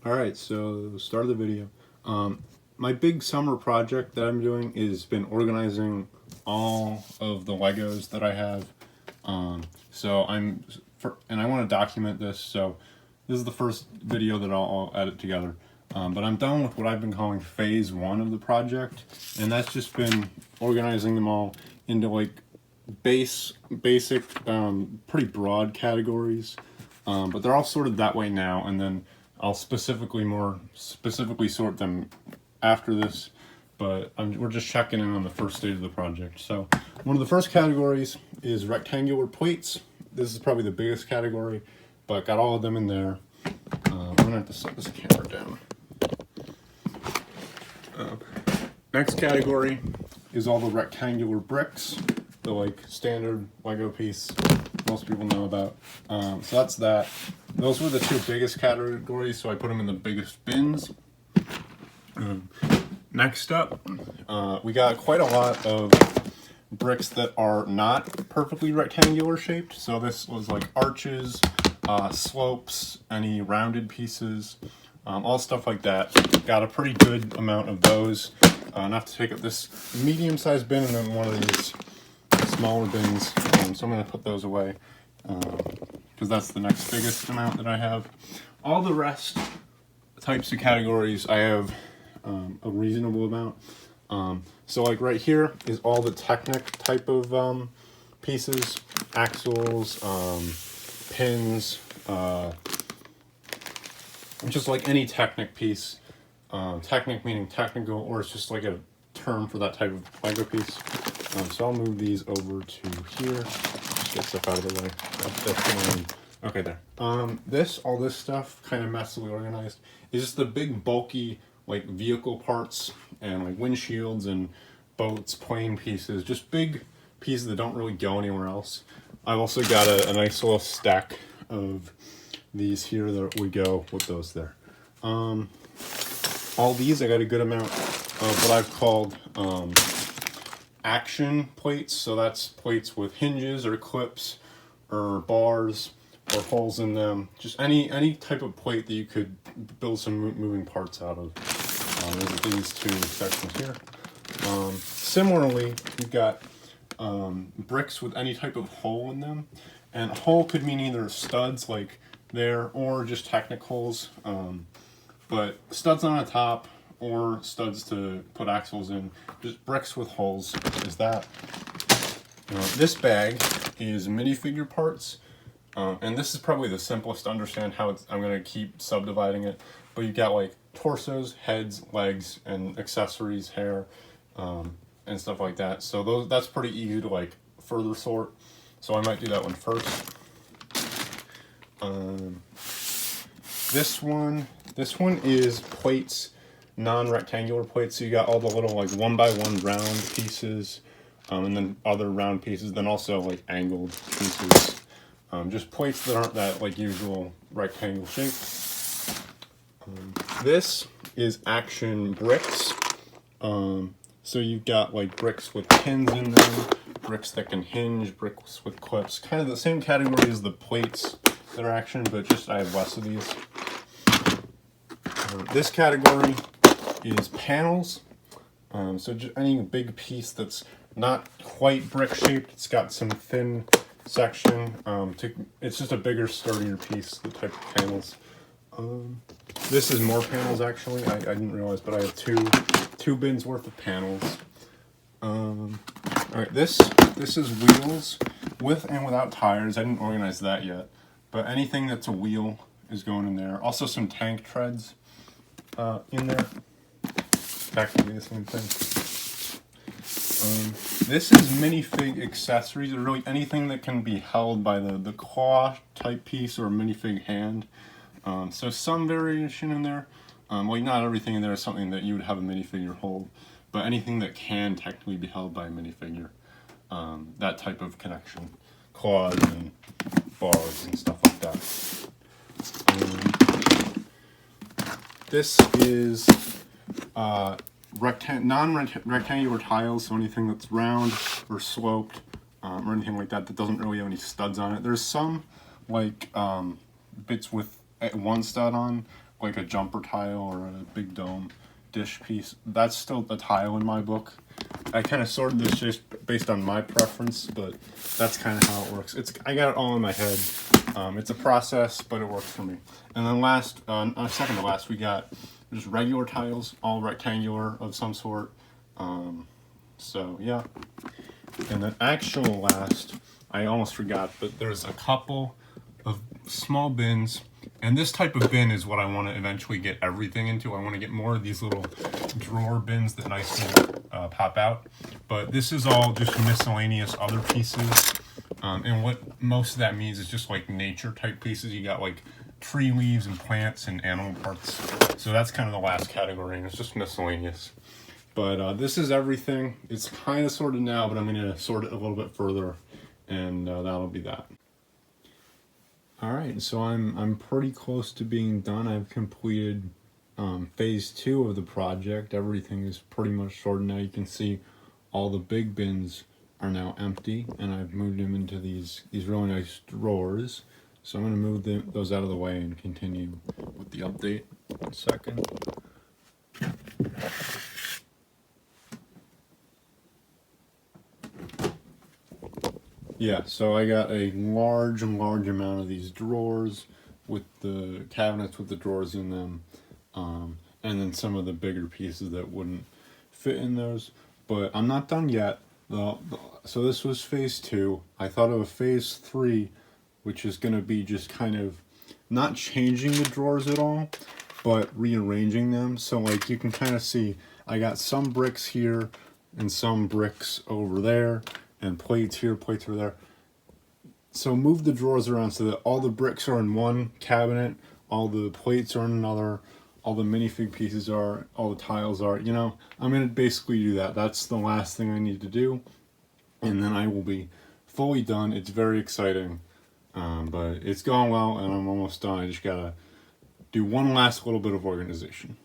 Alright, so start of the video. My big summer project that I'm doing is been organizing all of the Legos that I have. And I want to document this, so this is the first video that I'll edit together. But I'm done with what I've been calling phase one of the project, and that's just been organizing them all into like basic, pretty broad categories. But they're all sorted that way now, and then I'll more specifically sort them after this. But we're just checking in on the first stage of the project. So one of the first categories is rectangular plates. This is probably the biggest category, but got all of them in there. I'm gonna have to set this camera down. Next category is all the rectangular bricks, the like standard Lego piece most people know about. So that's that. Those were the two biggest categories, so I put them in the biggest bins. Next up, we got quite a lot of bricks that are not perfectly rectangular shaped. So this was like arches, slopes, any rounded pieces, all stuff like that. Got a pretty good amount of those. Enough to take up this medium-sized bin and then one of these smaller bins. So I'm going to put those away because that's the next biggest amount that I have. All the rest types of categories I have a reasonable amount. So like right here is all the Technic type of pieces, axles, pins, just like any Technic piece. Technic meaning technical, or it's just like a term for that type of Lego piece. So I'll move these over to here. Just get stuff out of the way. Okay, there. All this stuff, kind of messily organized, is just the big bulky like vehicle parts and like windshields and boats, plane pieces, just big pieces that don't really go anywhere else. I've also got a nice little stack of these here that would go with those there. All these, I got a good amount of what I've called action plates. So that's plates with hinges or clips or bars or holes in them. Just any type of plate that you could build some moving parts out of. Those are these two sections here. Similarly, you've got bricks with any type of hole in them. And a hole could mean either studs like there or just Technic holes. But studs on the top or studs to put axles in, just bricks with holes is that. This bag is minifigure parts, and this is probably the simplest to understand how I'm going to keep subdividing it. But you've got like torsos, heads, legs, and accessories, hair, and stuff like that. So that's pretty easy to like further sort. So I might do that one first. This one is plates, non-rectangular plates. So you got all the little like 1x1 round pieces, and then other round pieces, then also like angled pieces. Just plates that aren't that like usual rectangle shape. This is action bricks. So you've got like bricks with pins in them, bricks that can hinge, bricks with clips. Kind of the same category as the plates that are action, but just I have less of these. This category is panels. So just any big piece that's not quite brick shaped. It's got some thin section. It's just a bigger, sturdier piece, the type of panels. This is more panels actually. I didn't realize, but I have two bins worth of panels. Alright, this is wheels with and without tires. I didn't organize that yet, but anything that's a wheel is going in there. Also some tank treads in there. Effectively the same thing. This is minifig accessories, or really anything that can be held by the claw type piece or minifig hand. So some variation in there. Well, not everything in there is something that you would have a minifigure hold, but anything that can technically be held by a minifigure. That type of connection. Claws and bars and stuff like that. This is non-rectangular tiles, so anything that's round or sloped or anything like that doesn't really have any studs on it. There's some like bits with one stud on, like a jumper tile or a big dome dish piece, that's still a tile in my book. I kind of sorted this just based on my preference, but that's kind of how it works. I got it all in my head. It's a process, but it works for me. And then last, second to last, we got just regular tiles, all rectangular of some sort. So yeah. And then actual last, I almost forgot, but there's a couple of small bins. And this type of bin is what I want to eventually get everything into. I want to get more of these little drawer bins that nicely pop out. But this is all just miscellaneous other pieces. And what most of that means is just like nature type pieces. You got like tree leaves and plants and animal parts. So that's kind of the last category, and it's just miscellaneous. But this is everything. It's kind of sorted now, but I'm going to sort it a little bit further, and that'll be that. All right, so I'm pretty close to being done. I've completed phase 2 of the project. Everything is pretty much sorted now. You can see all the big bins are now empty, and I've moved them into these really nice drawers. So I'm going to move those out of the way and continue with the update in a second. Yeah, so I got a large amount of these drawers with the cabinets with the drawers in them, and then some of the bigger pieces that wouldn't fit in those. But I'm not done yet. So this was phase 2. I thought of a phase 3, which is going to be just kind of not changing the drawers at all, but rearranging them. So like you can kind of see, I got some bricks here and some bricks over there, and plates here, plates over there. So move the drawers around so that all the bricks are in one cabinet, all the plates are in another, all the minifig pieces are, all the tiles are, you know, I'm going to basically do that. That's the last thing I need to do. And then I will be fully done. It's very exciting, but it's going well and I'm almost done. I just got to do one last little bit of organization.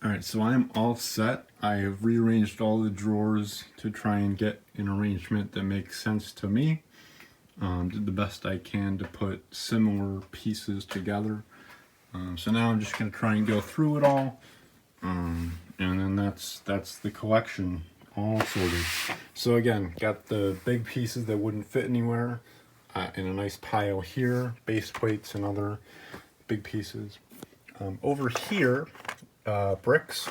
Alright, so I'm all set. I have rearranged all the drawers to try and get an arrangement that makes sense to me. Did the best I can to put similar pieces together. So now I'm just going to try and go through it all. And then that's the collection all sorted. So again, got the big pieces that wouldn't fit anywhere in a nice pile here, base plates and other big pieces. Over here, bricks.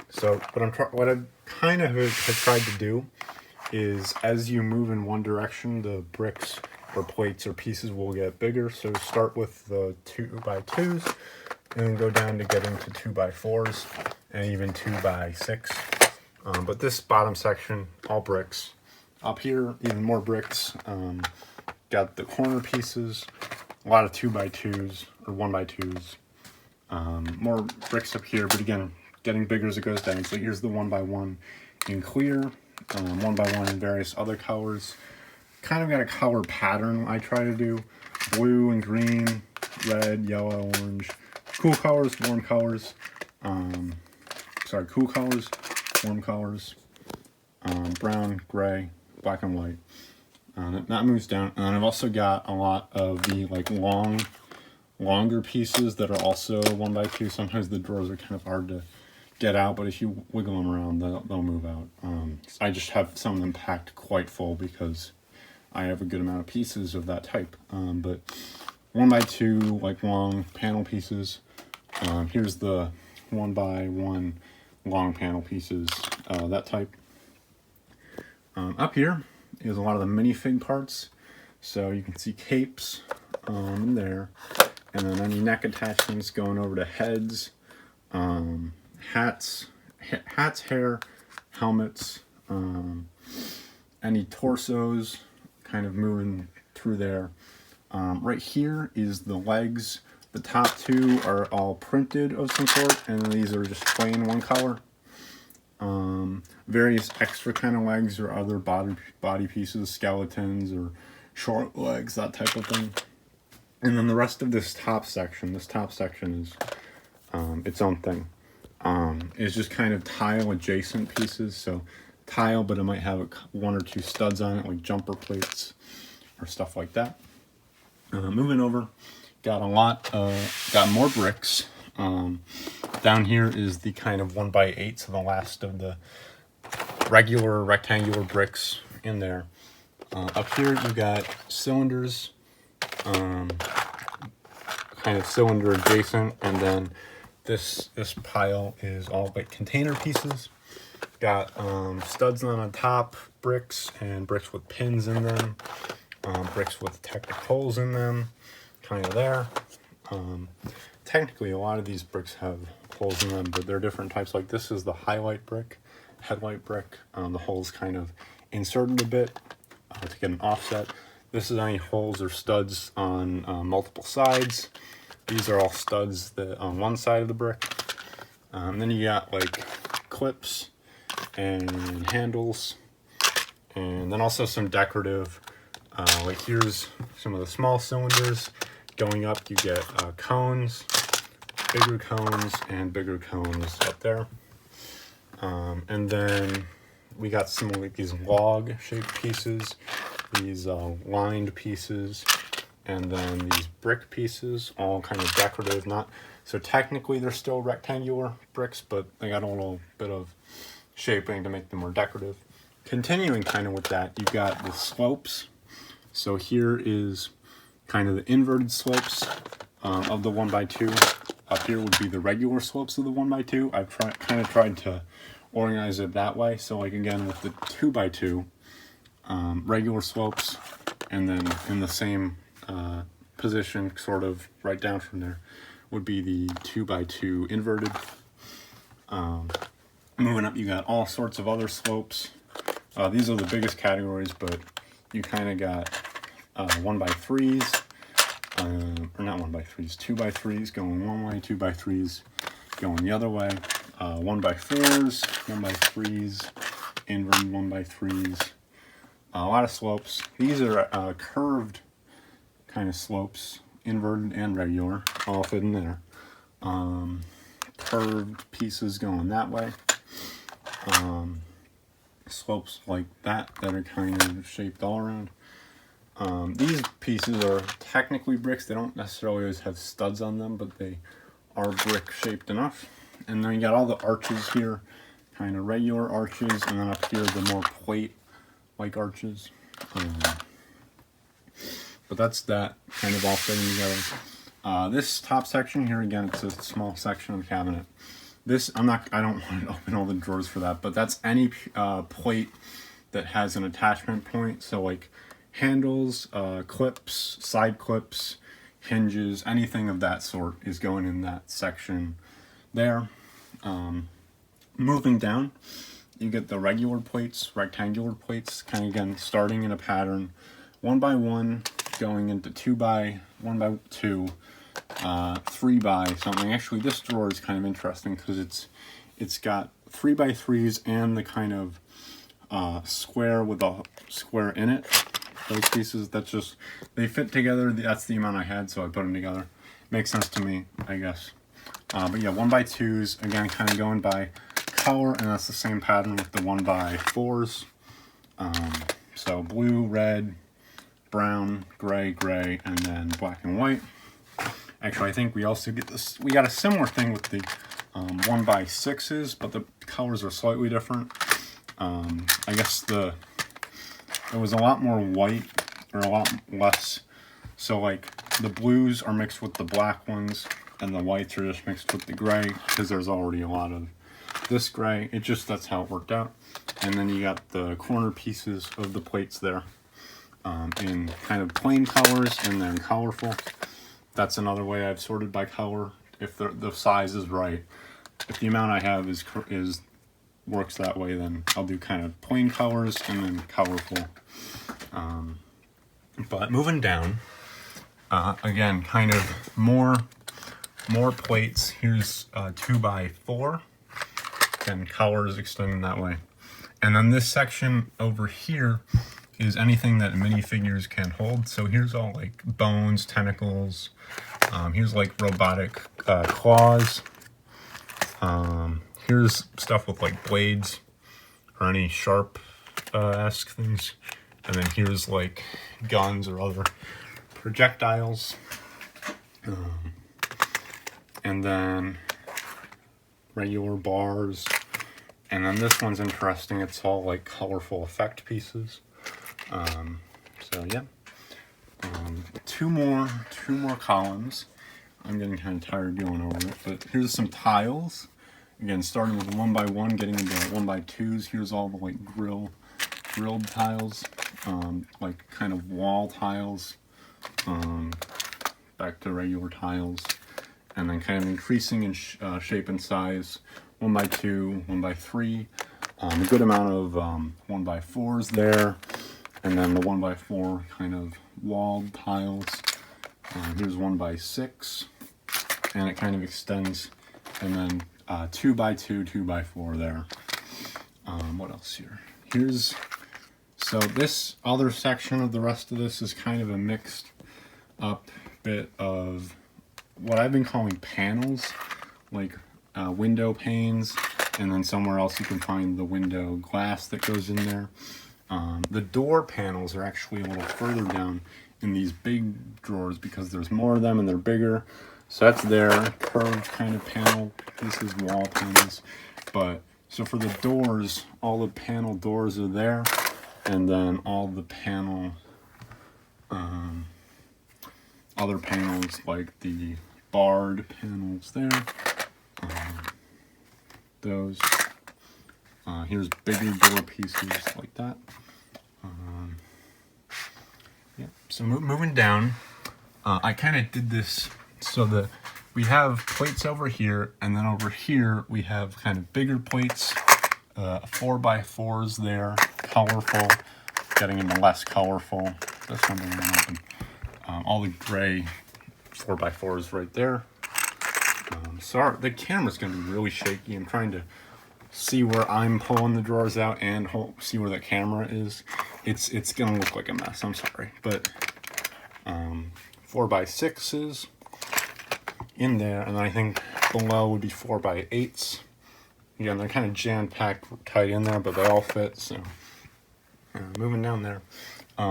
So what I kind of have tried to do is as you move in one direction, the bricks or plates or pieces will get bigger. So start with the 2x2s and then go down to getting to 2x4s and even 2x6. But this bottom section, all bricks. Up here, even more bricks. Got the corner pieces, a lot of 2x2s or 1x2s. More bricks up here, but again, getting bigger as it goes down. So here's the 1x1 in clear, 1x1 in various other colors. Kind of got a color pattern I try to do. Blue and green, red, yellow, orange. Cool colors, warm colors. Cool colors, warm colors. Brown, gray, black and white. That moves down. And then I've also got a lot of the like longer pieces that are also 1x2. Sometimes the drawers are kind of hard to get out, but if you wiggle them around, they'll move out. I just have some of them packed quite full because I have a good amount of pieces of that type. But 1x2, like long panel pieces. Here's the 1x1 long panel pieces, that type. Up here is a lot of the minifig parts. So you can see capes in there. And then any neck attachments going over to heads, hats, hair, helmets, any torsos kind of moving through there. Right here is the legs. The top two are all printed of some sort, and then these are just plain one color. Various extra kind of legs or other body pieces, skeletons or short legs, that type of thing. And then the rest of this top section is its own thing. It's just kind of tile adjacent pieces. So tile, but it might have one or two studs on it, like jumper plates or stuff like that. Moving over, got got more bricks. Down here is the kind of 1x8, so the last of the regular rectangular bricks in there. Up here you got cylinders, kind of cylinder adjacent, and then this pile is all like container pieces. Got studs on top, bricks, and bricks with pins in them, bricks with technical holes in them, kind of there. Technically, a lot of these bricks have holes in them, but they're different types. Like this is the highlight brick, headlight brick. The hole's kind of inserted a bit to get an offset. This is any holes or studs on multiple sides. These are all studs that on one side of the brick. Then you got like clips and handles, and then also some decorative. Like here's some of the small cylinders. Going up, you get cones, bigger cones, and bigger cones up there. And then we got some like these log-shaped pieces, these lined pieces, and then these brick pieces, all kind of decorative. Not so technically they're still rectangular bricks, but they got a little bit of shaping to make them more decorative. Continuing kind of with that, you've got the slopes. So here is kind of the inverted slopes of the 1x2. Up here would be the regular slopes of the 1x2. I've kind of tried to organize it that way. So like again with the 2x2, regular slopes, and then in the same position, sort of right down from there, would be the 2x2 inverted. Moving up, you got all sorts of other slopes. These are the biggest categories, but you kind of got 1x3s, or not 1x3s, 2x3s going one way, 2x3s going the other way, 1x4s, 1x3s, inverted 1x3s, a lot of slopes. These are curved kind of slopes, inverted and regular, all fit in there. Curved pieces going that way. Slopes like that are kind of shaped all around. These pieces are technically bricks. They don't necessarily always have studs on them, but they are brick shaped enough. And then you got all the arches here, kind of regular arches, and then up here the more plate like arches. But that's that kind of all fitting together. This top section here, again, it's a small section of the cabinet. This, I don't want to open all the drawers for that, but that's any plate that has an attachment point. So like handles, clips, side clips, hinges, anything of that sort is going in that section there. Moving down, you get the regular plates, rectangular plates, kind of again starting in a pattern, 1x1 going into 2x, 1x2, 3x something. Actually, this drawer is kind of interesting because it's got 3x3s and the kind of square with a square in it. Those pieces, that's just, they fit together. That's the amount I had, so I put them together. Makes sense to me, I guess. But yeah, 1x2s, again, kind of going by color, and that's the same pattern with the 1x4s. So blue, red, brown, gray, gray, and then black and white. Actually, I think we also get this, we got a similar thing with the 1x6s, but the colors are slightly different. I guess there was a lot more white, or a lot less. So like the blues are mixed with the black ones, and the whites are just mixed with the gray, because there's already a lot of this gray. It just, that's how it worked out. And then you got the corner pieces of the plates there in kind of plain colors and then colorful. That's another way I've sorted by color, if the size is right. If the amount I have is works that way, then I'll do kind of plain colors and then colorful. But moving down, again, kind of more plates. Here's 2x4, and colors extending that way. And then this section over here is anything that minifigures can hold. So here's all like bones, tentacles. Here's like robotic claws. Here's stuff with like blades or any sharp-esque things. And then here's like guns or other projectiles. And then regular bars. And then this one's interesting. It's all like colorful effect pieces. So yeah. Two more columns. I'm getting kind of tired going over it, but here's some tiles. Again, starting with 1x1, getting into 1x2s. Here's all the like grilled tiles, like kind of wall tiles, back to regular tiles, and then kind of increasing in shape and size. 1x2, 1x3, a good amount of 1x4s there, and then the 1x4 kind of walled tiles. Here's 1x6, and it kind of extends, and then 2x2, 2x4 there. What else here? So this other section of the rest of this is kind of a mixed up bit of what I've been calling panels, like window panes, and then somewhere else you can find the window glass that goes in there. The door panels are actually a little further down in these big drawers because there's more of them and they're bigger. So that's their curved kind of panel. This is wall panels. But so for the doors, all the panel doors are there, and then all the panel other panels like the barred panels there. Those. Here's bigger door pieces like that. Yeah. So moving down, I kind of did this so that we have plates over here, and then over here we have kind of bigger plates, 4x4s there, colorful, getting into less colorful. This one doesn't open. All the gray 4x4s right there. Sorry, the camera's gonna be really shaky. I'm trying to see where I'm pulling the drawers out and see where the camera is. It's gonna look like a mess. I'm sorry, but 4x6s in there, and I think below would be 4x8s. Again, they're kind of jam-packed tight in there, but they all fit. So moving down there.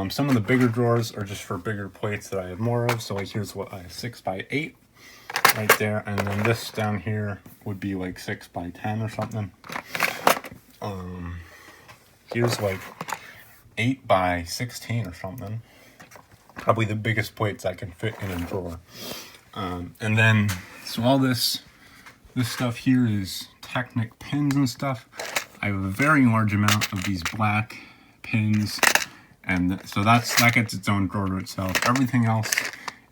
Some of the bigger drawers are just for bigger plates that I have more of. So like here's what I have, 6x8 right there, and then this down here would be like 6x10 or something. Here's like 8x16 or something. Probably the biggest plates I can fit in a drawer. And then so all this stuff here is Technic pins and stuff. I have a very large amount of these black pins, and so that gets its own drawer to itself. Everything else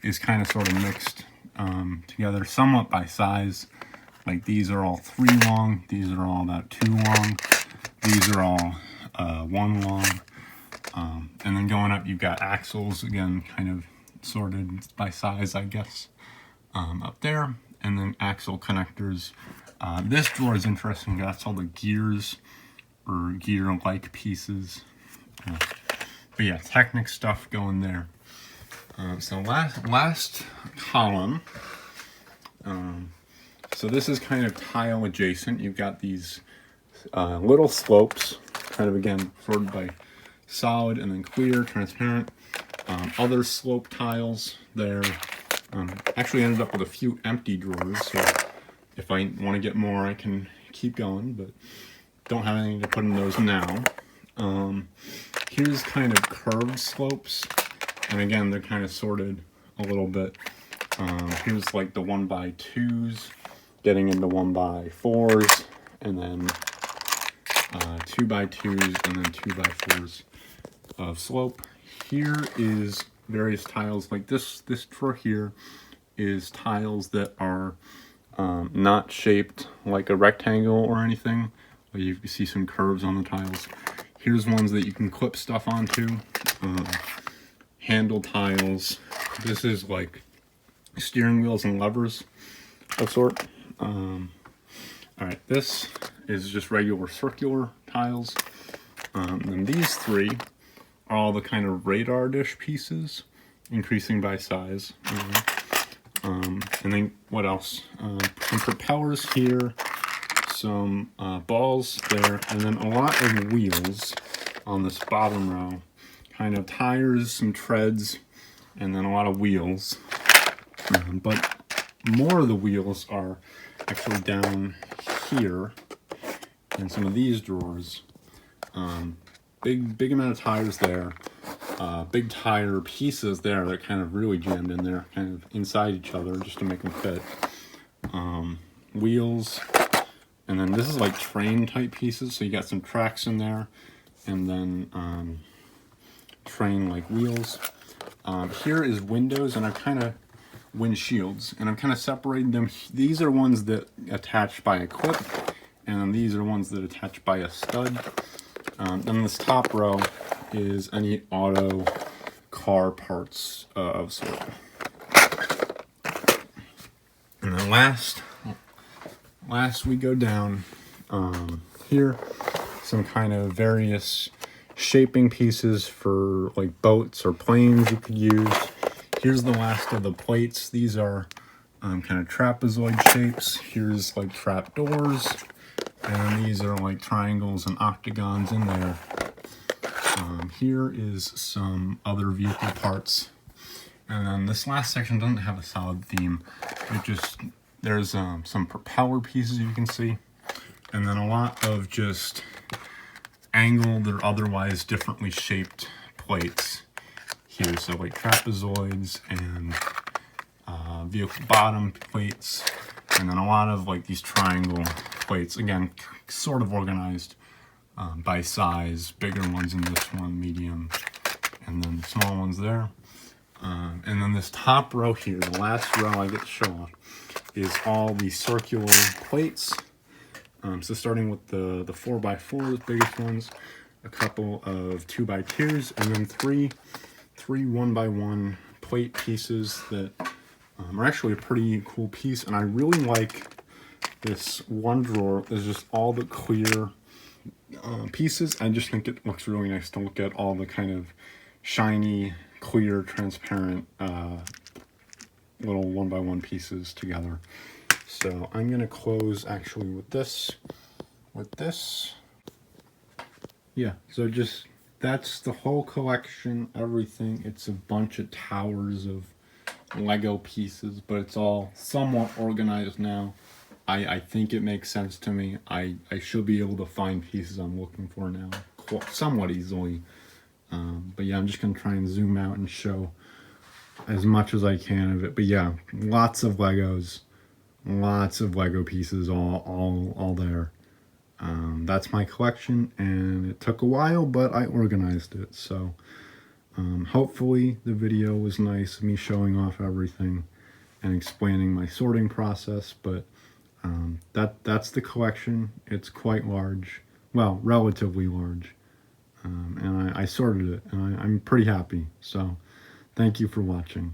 is kind of sort of mixed together somewhat by size. Like these are all 3 long, these are all about 2 long, these are all 1 long, and then going up you've got axles, again kind of sorted by size I guess, up there, and then axle connectors. This drawer is interesting. That's all the gears or gear-like pieces. But yeah, Technic stuff going there. So last column. So this is kind of tile adjacent. You've got these little slopes, kind of again sorted by solid and then clear, transparent. Other slope tiles there. Actually ended up with a few empty drawers, so if I want to get more I can keep going, but don't have anything to put in those now. Here's kind of curved slopes, and again they're kind of sorted a little bit. Here's like the 1x2s getting into 1x4s, and then 2x2s, and then 2x4s of slope. Here is various tiles, like this drawer here is tiles that are not shaped like a rectangle or anything. You can see some curves on the tiles. Here's ones that you can clip stuff onto. Handle tiles. This is like steering wheels and levers of sort. Alright, this is just regular circular tiles. And these 3 are all the kind of radar dish pieces, increasing by size. And then what else? Some propellers here, some balls there, and then a lot of wheels on this bottom row. Kind of tires, some treads, and then a lot of wheels. But more of the wheels are actually down here in some of these drawers. Big amount of tires there. Big tire pieces there that kind of really jammed in there, kind of inside each other just to make them fit. Wheels, and then this is like train type pieces, so you got some tracks in there, and then train like wheels. Here is windows, and I've kind of windshields, and I'm kind of separating them. These are ones that attach by a clip, and these are ones that attach by a stud. And this top row is any auto car parts of sort. And then last we go down here, some kind of various shaping pieces for like boats or planes you could use. Here's the last of the plates. These are kind of trapezoid shapes. Here's like trap doors, and these are like triangles and octagons in there. Here is some other vehicle parts, and then this last section doesn't have a solid theme. There's some propeller pieces you can see, and then a lot of just angled or otherwise differently shaped plates here. So like trapezoids and vehicle bottom plates, and then a lot of like these triangle plates, again sort of organized by size. Bigger ones in this one, medium, and then the small ones there. And then this top row here, the last row I get to show off, is all the circular plates. So starting with the 4x4, the biggest ones, a couple of 2x2s, and then three 1x1 plate pieces that are actually a pretty cool piece. And I really like this one drawer. There's just all the clear pieces. I just think it looks really nice to look at all the kind of shiny, clear, transparent little 1x1 pieces together. So I'm gonna close actually with this. Yeah, so just that's the whole collection, everything. It's a bunch of towers of Lego pieces, but it's all somewhat organized now. I think it makes sense to me. I should be able to find pieces I'm looking for now somewhat easily. But yeah, I'm just gonna try and zoom out and show as much as I can of it. But yeah, lots of Legos, lots of Lego pieces, all there. That's my collection, and it took a while, but I organized it. So hopefully the video was nice, me showing off everything and explaining my sorting process. But that's the collection. It's quite large, well, relatively large, and I sorted it, and I'm pretty happy. So thank you for watching.